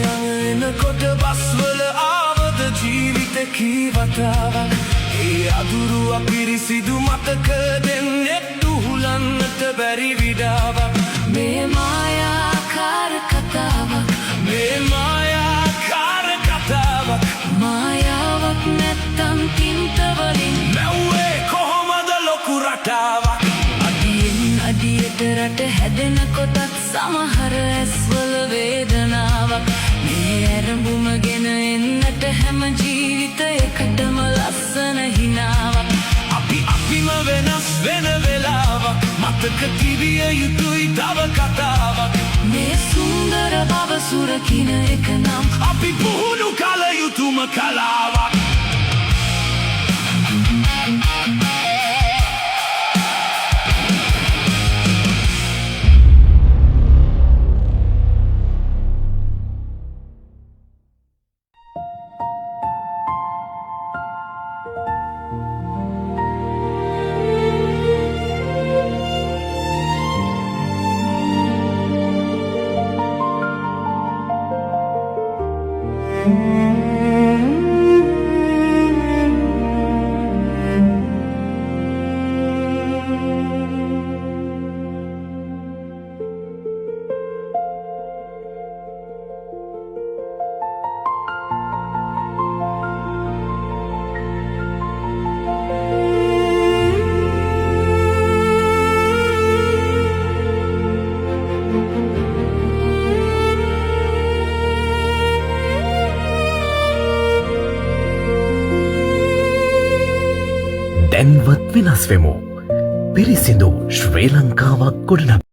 එනකොට බස්වල ආවද ජීවිත කීවතාවක් ඒ අදුරුව පිරිසිදු මතක දෙන්නෙක් දුහුලන්නට බැරි විඩාවක් මේ මායාකාර කතාවක් මේ මායාකාර කතාවක් මායාවක් නැත්තම් තින්තවලින් මැව්වේ කොහොමද ලොකු රටාවක් අඩියෙන් අඩියට රට හැදෙන කොටත් සමහර ඇස්වල වේදනාවක් මේ ඇරඹුම ගෙන එන්නට හැම ජීවිතයකටම ලස්සන හිනාවක් අපිම වෙනස් වෙන වෙලාවක් මතක තිබිය යුතුයි තව කතාවක් මේ සුන්දර බව සුරකින එක නම් අපි පුහුණු කළ යුතුම කලාවක් දැන්වත් වෙනස් වෙමු. පිරිසිදු ශ්‍රී ලංකාවක් ගොඩනගමු.